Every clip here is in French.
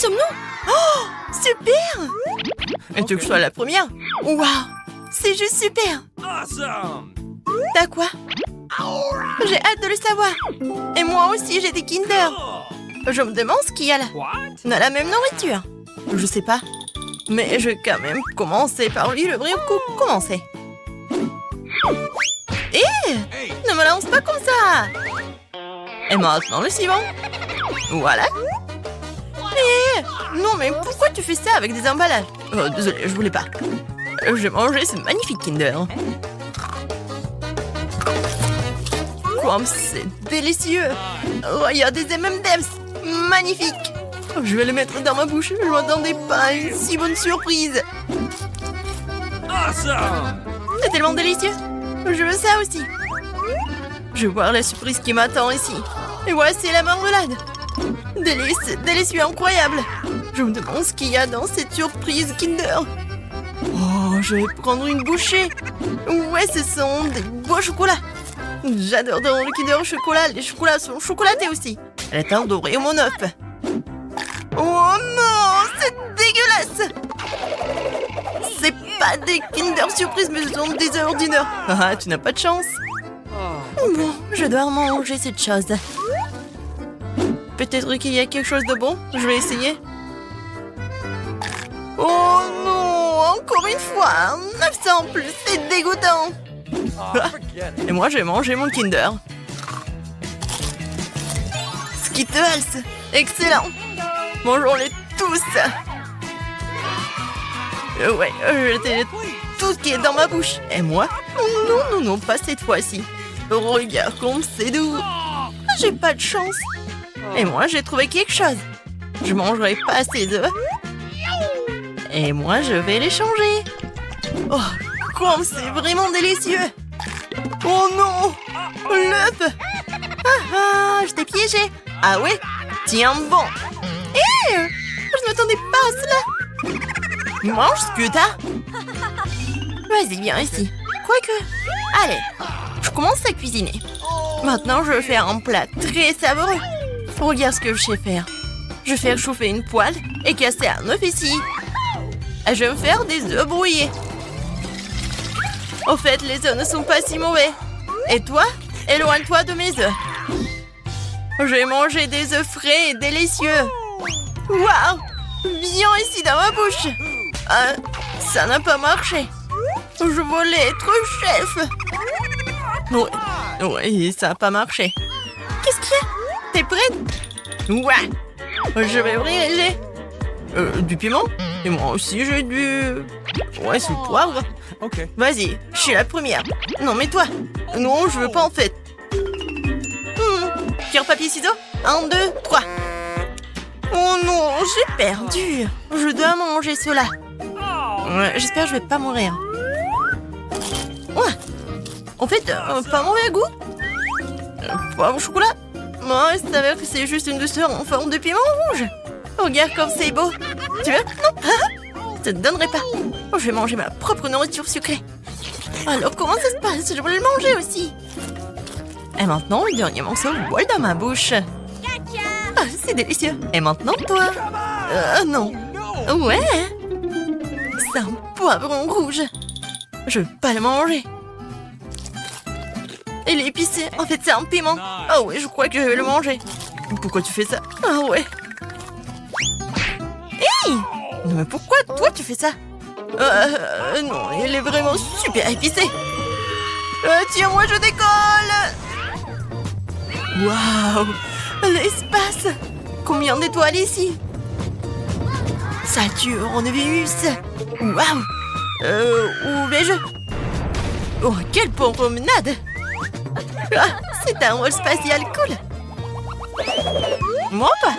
sommes-nous? Oh, super! Et tu veux que je sois la première? Waouh! C'est juste super! Awesome! T'as quoi? J'ai hâte de le savoir. Et moi aussi, j'ai des Kinder. Je me demande ce qu'il y a là. What? On a la même nourriture. Je sais pas. Mais je vais quand même commencer par lui le vrai coup. Commencer. Ne me lance pas comme ça. Et maintenant le suivant. Voilà. Non mais pourquoi tu fais ça avec des emballages? Oh, désolé, je voulais pas. J'ai mangé ce magnifique Kinder. Comme c'est délicieux. Oh, il y a des M&M's. Magnifique. Je vais les mettre dans ma bouche. Je m'attendais pas à une si bonne surprise. Awesome! C'est tellement délicieux. Je veux ça aussi. Je vais voir la surprise qui m'attend ici. Et voici la marmelade. Délicieux, incroyable. Je me demande ce qu'il y a dans cette surprise Kinder. Oh, je vais prendre une bouchée. Ouais, ce sont des beaux chocolats. J'adore dans le Kinder au chocolat. Les chocolats sont chocolatés aussi. Elle est un doré au mon œuf. Oh non, c'est dégueulasse. C'est pas des Kinder surprise, mais ce sont des œufs d'Ordiner. Ah, tu n'as pas de chance. Bon, je dois manger cette chose. Peut-être qu'il y a quelque chose de bon. Je vais essayer. Oh non, encore une fois. 900 plus, c'est dégoûtant. Et moi, j'ai mangé mon Kinder. Skittles, excellent. Mangeons-les tous. Ouais, j'étais tout ce qui est dans ma bouche. Et moi? Non, pas cette fois-ci. Regarde comme c'est doux. J'ai pas de chance. Et moi, j'ai trouvé quelque chose. Je mangerai pas ces œufs. Et moi, je vais les changer. Oh, comme c'est vraiment délicieux. Oh non, l'œuf. Je t'ai piégé. Ah ouais? Tiens bon. Je ne m'attendais pas à cela. Mange ce que t'as. Vas-y, viens ici. Quoique. Allez, je commence à cuisiner. Maintenant, je vais faire un plat très savoureux. Regarde ce que je sais faire. Je vais faire chauffer une poêle et casser un œuf ici. Et je vais me faire des œufs brouillés. Au fait, les œufs ne sont pas si mauvais. Et toi, éloigne-toi de mes œufs. J'ai mangé des œufs frais et délicieux. Waouh! Viens ici dans ma bouche. Ça n'a pas marché. Je voulais être chef. Ouais, ça n'a pas marché. Qu'est-ce qu'il y a? T'es prête? Ouais. Je vais ouvrir le lait. Du piment? Et moi aussi, j'ai du... Ouais, c'est le poivre. Ok. Vas-y, je suis la première. Non, mais toi. Non, je veux pas en fait. Pierre, papier, ciseaux. 1, 2, 3. Oh non, j'ai perdu. Je dois manger cela. J'espère que je vais pas mourir. Ouais. En fait, pas mauvais goût. Poivre au chocolat. Moi, il s'avère que c'est juste une douceur en forme de piment rouge. Regarde comme c'est beau. Tu veux? Non. Ça te donnerait pas. Je vais manger ma propre nourriture sucrée. Alors, comment ça se passe? Je voulais le manger aussi. Et maintenant, le dernier morceau vole dans ma bouche. C'est délicieux. Et maintenant, toi? Non. Ouais. C'est un poivron rouge. Je veux pas le manger. Il est épicé. En fait, c'est un piment. Ah ouais, je crois que je vais le manger. Pourquoi tu fais ça? Ah ouais. Hey! Non, mais pourquoi toi tu fais ça? Non, il est vraiment super épicé. Tiens, moi je décolle. Waouh! L'espace! Combien d'étoiles ici? Saturne-Vénus! Waouh! Où vais-je? Oh, quelle promenade! C'est un vol spatial cool! Moi pas!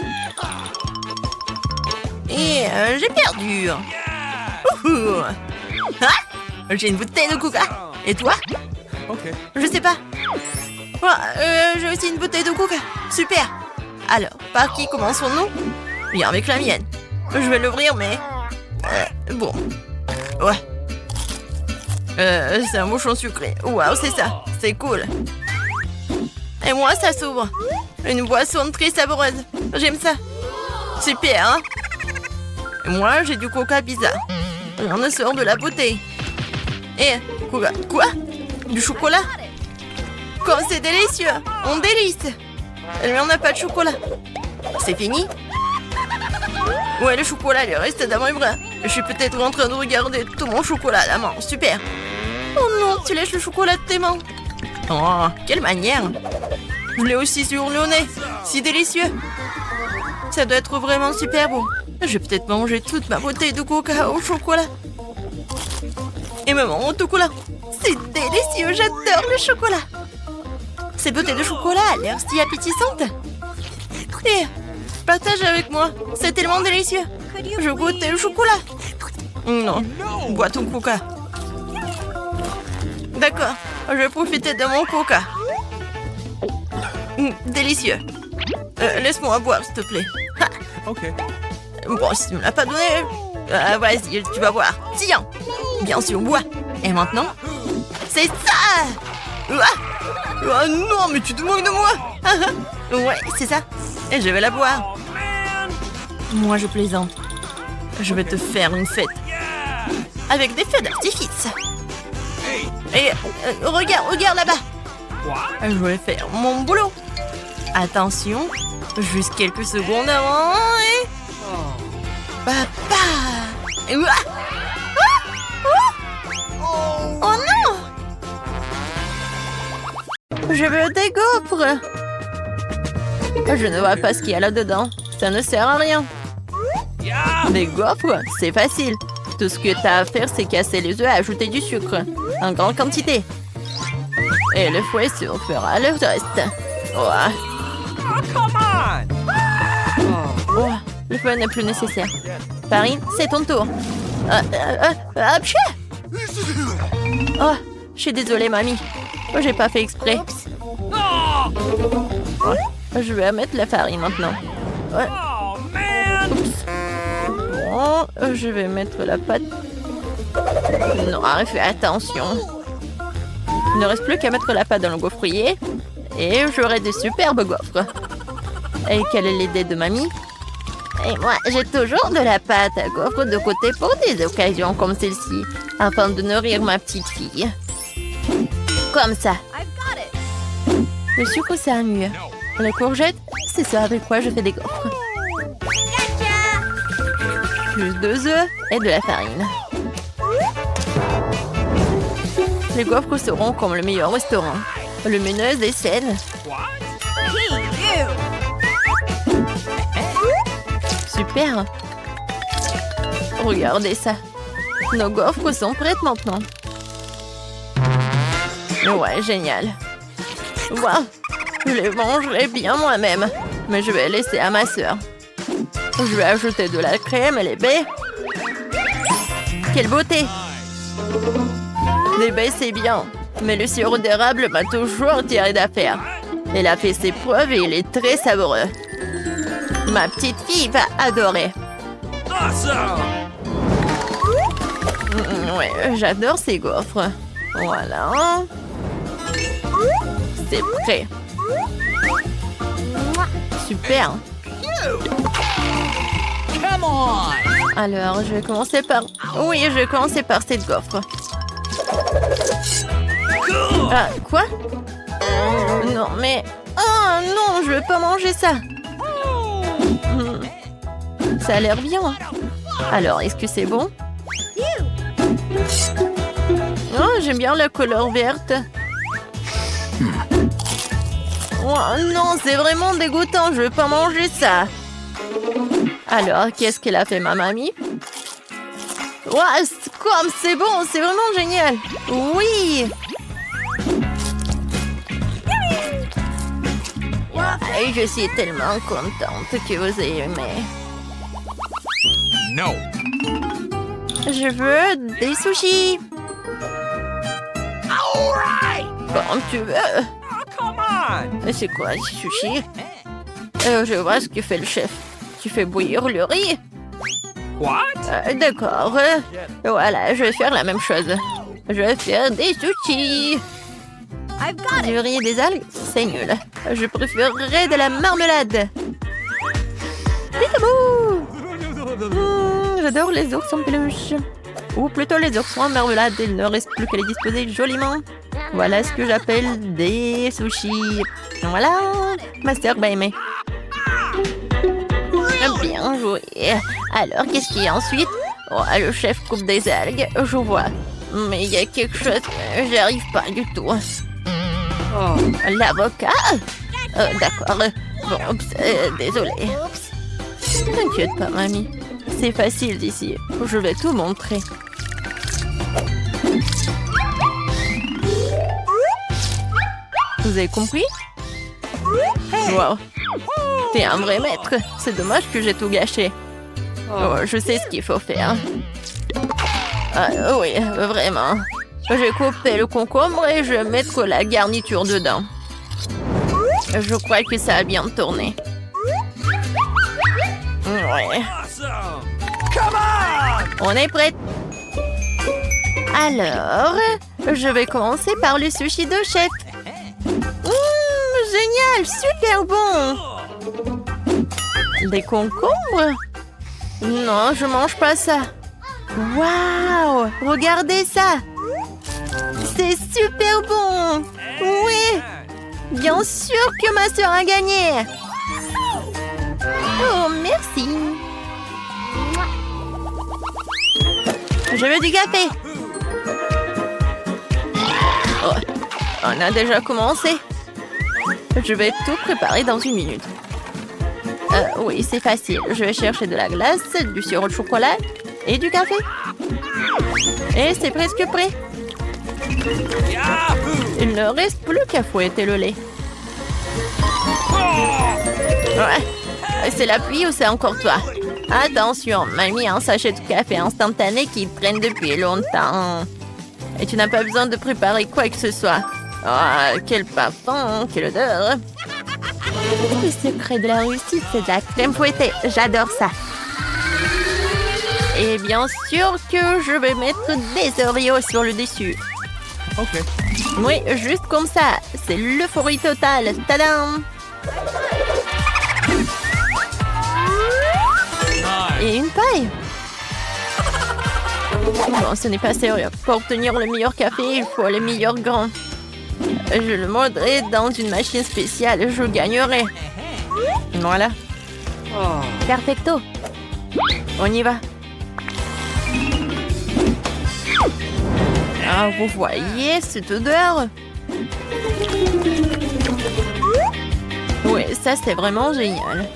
Et j'ai perdu! Ouhou. J'ai une bouteille de coca! Et toi? Ok. Je sais pas! J'ai aussi une bouteille de coca! Super! Alors, par qui commençons-nous? Viens avec la mienne! Je vais l'ouvrir, mais... bon... Ouais... c'est un bouchon sucré. Waouh, c'est ça. C'est cool. Et moi, ça s'ouvre. Une boisson très savoureuse. J'aime ça. Super, hein? Et moi, j'ai du coca bizarre. Rien ne sort de la bouteille. Eh, quoi? Du chocolat? Comme c'est délicieux! On délice! Lui, on n'a pas de chocolat. C'est fini? Ouais, le chocolat, il reste dans mes bras. Je suis peut-être en train de regarder tout mon chocolat à la main. Super! Oh non, tu lèches le chocolat de tes mains. Oh, quelle manière! Je l'ai aussi sur le nez. Si délicieux! Ça doit être vraiment super bon. Je vais peut-être manger toute ma bouteille de coca au chocolat. Et maman, au chocolat. C'est délicieux, j'adore le chocolat. Ces bouteilles de chocolat a l'air si appétissantes. Et partage avec moi, c'est tellement délicieux. Je goûte le chocolat. Non, bois ton coca. D'accord, je vais profiter de mon coca. Délicieux. Laisse-moi boire, s'il te plaît. Ha. Ok. Bon, si tu me l'as pas donné, vas-y, tu vas boire. Tiens, bien sûr, bois. Et maintenant, c'est ça. Ah non, mais tu te moques de moi. Ouais, c'est ça. Et je vais la boire. Moi, je plaisante. Je vais te faire une fête. Avec des feux d'artifice. Et regarde là-bas. Je vais faire mon boulot. Attention, juste quelques secondes avant et... Papa! Oh non! Je veux des gaufres. Je ne vois pas ce qu'il y a là-dedans. Ça ne sert à rien. Des gaufres, c'est facile. Tout ce que tu as à faire, c'est casser les œufs et ajouter du sucre. En grande quantité. Et le fouet fera le reste. Oh, le fouet n'est plus nécessaire. Farine, c'est ton tour. Oh, je suis désolée, mamie. J'ai pas fait exprès. Je vais mettre la farine maintenant. Oups. Bon, je vais mettre la pâte. Non, fais attention. Il ne reste plus qu'à mettre la pâte dans le gaufrier. Et j'aurai de superbes gaufres. Et quelle est l'idée de mamie? Et moi, j'ai toujours de la pâte à gaufres de côté pour des occasions comme celle-ci, afin de nourrir ma petite fille. Comme ça. Le sucre, c'est mieux. Les courgettes, c'est ça avec quoi je fais des gaufres. Plus 2 œufs et de la farine. Les gaufres seront comme le meilleur restaurant. Lumineuse et saine. Super. Regardez ça. Nos gaufres sont prêtes maintenant. Ouais, génial. Wow. Je les mangerai bien moi-même. Mais je vais laisser à ma sœur. Je vais ajouter de la crème et les baies. Quelle beauté! Les baies, c'est bien. Mais le sirop d'érable m'a toujours tiré d'affaire. Elle a fait ses preuves et il est très savoureux. Ma petite fille va adorer. Ouais, j'adore ces gaufres. Voilà. C'est prêt. Super. Alors, je vais commencer par... Oui, je vais commencer par cette gaufre. Ah, quoi? Non, mais... Oh non, je veux pas manger ça. Ça a l'air bien. Alors, est-ce que c'est bon? Oh, j'aime bien la couleur verte. Oh non, c'est vraiment dégoûtant. Je veux pas manger ça. Alors, qu'est-ce qu'elle a fait, ma mamie? Ouais, comme c'est bon, c'est vraiment génial. Oui. Et je suis tellement contente que vous ayez aimé. Non. Je veux des sushis. Comme tu veux. Mais c'est quoi ces sushis? Je vois ce que fait le chef. Tu fais bouillir le riz. D'accord. Voilà, je vais faire la même chose. Je vais faire des sushis. Du riz et des algues, c'est nul. Je préférerais de la marmelade. j'adore les ours en peluche. Ou plutôt les ours en marmelade. Il ne reste plus qu'à les disposer joliment. Voilà ce que j'appelle des sushis. Voilà, Master va aimer. Bien joué. Alors, qu'est-ce qu'il y a ensuite? Oh, le chef coupe des algues, je vois. Mais il y a quelque chose, j'y arrive pas du tout. Oh, l'avocat? D'accord. Bon, oups, désolé. T'inquiète pas, mamie. C'est facile d'ici. Je vais tout montrer. Vous avez compris? Wow. T'es un vrai maître. C'est dommage que j'ai tout gâché. Oh, je sais ce qu'il faut faire. Ah, oui, vraiment. Je vais couper le concombre et je vais mettre la garniture dedans. Je crois que ça a bien tourné. Ouais. On est prêt. Alors, je vais commencer par le sushi de chef. Génial, super bon. Des concombres? Non, je mange pas ça. Waouh, regardez ça. C'est super bon. Oui, bien sûr que ma sœur a gagné. Oh, merci. Je veux du café. Oh, on a déjà commencé. Je vais tout préparer dans 1 minute. Oui, c'est facile. Je vais chercher de la glace, du sirop de chocolat et du café. Et c'est presque prêt. Il ne reste plus qu'à fouetter le lait. Ouais. C'est la pluie ou c'est encore toi? Attention, mamie a un sachet de café instantané qui traîne depuis longtemps. Et tu n'as pas besoin de préparer quoi que ce soit. Oh, quel parfum, quelle odeur. Le secret de la réussite, c'est de la crème fouettée. J'adore ça. Et bien sûr que je vais mettre des Oreos sur le dessus. Ok. Oui, juste comme ça. C'est l'euphorie totale. Tadam! Et une paille. Bon, ce n'est pas sérieux. Pour obtenir le meilleur café, il faut les meilleurs grains. Je le mordrai dans une machine spéciale. Je gagnerai. Voilà. Perfecto. On y va. Ah, vous voyez cette odeur? Oui, ça c'est vraiment génial.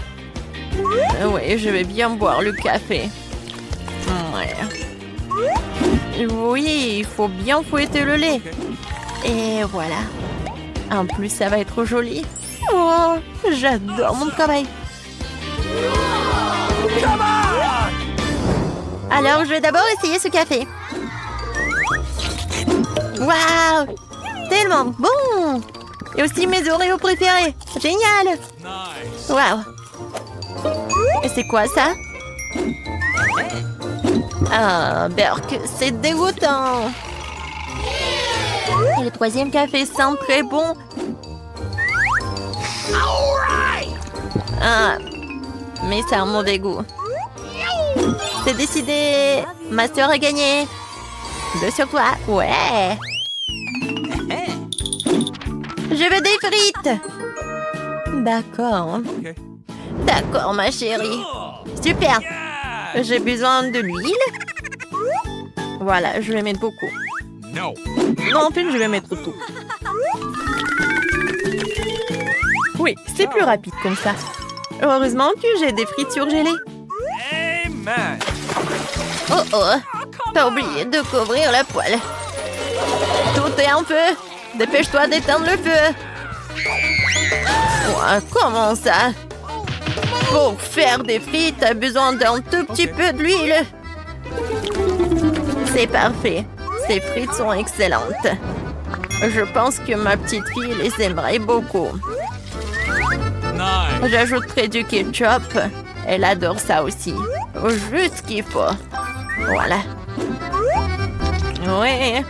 Oui, je vais bien boire le café. Ouais. Oui, il faut bien fouetter le lait. Et voilà. En plus, ça va être joli. Oh, j'adore mon travail. Alors, je vais d'abord essayer ce café. Waouh! Tellement bon! Et aussi mes Oreos préférés. Génial! Waouh! Et c'est quoi ça? Ah, Berk, c'est dégoûtant. Et le troisième café sent très bon. Ah, mais ça a un mauvais goût. C'est décidé. Ma sœur a gagné. 2 sur toi. Ouais. Je veux des frites. D'accord. D'accord, ma chérie. Super. J'ai besoin de l'huile. Voilà, je vais mettre beaucoup. Non. Non, en fait, je vais mettre tout. Oui, c'est plus rapide comme ça. Heureusement que j'ai des frites surgelées. Amen. Oh oh, t'as oublié de couvrir la poêle. Tout est en feu. Dépêche-toi d'éteindre le feu. Oh, comment ça? Pour faire des frites, t'as besoin d'un tout petit peu d'huile. C'est parfait. Ces frites sont excellentes. Je pense que ma petite fille les aimerait beaucoup. Nice. J'ajouterai du ketchup. Elle adore ça aussi. Juste ce qu'il faut. Voilà. Oui.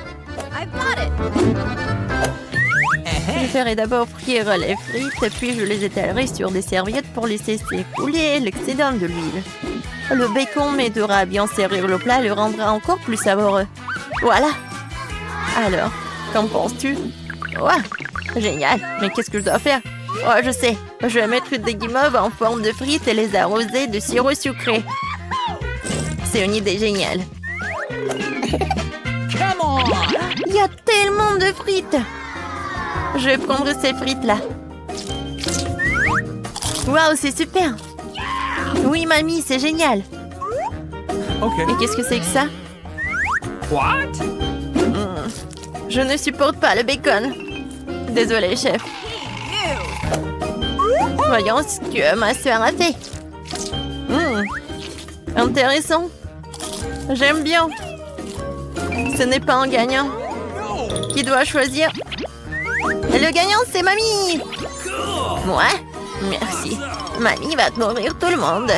Je ferai d'abord frire les frites, puis je les étalerai sur des serviettes pour laisser s'écouler l'excédent de l'huile. Le bacon m'aidera à bien servir le plat et le rendra encore plus savoureux. Voilà. Alors, qu'en penses-tu? Ouah, génial. Mais qu'est-ce que je dois faire? Oh, je sais. Je vais mettre des guimauves en forme de frites et les arroser de sirop sucré. C'est une idée géniale. Il y a tellement de frites. Je vais prendre ces frites-là. Waouh, c'est super. Oui, mamie, c'est génial. Okay. Et qu'est-ce que c'est que ça? What? Je ne supporte pas le bacon. Désolée, chef. Voyons ce que ma soeur a fait. Intéressant. J'aime bien. Ce n'est pas un gagnant. Qui doit choisir? Le gagnant, c'est mamie. Moi? Merci. Mamie va te nourrir tout le monde.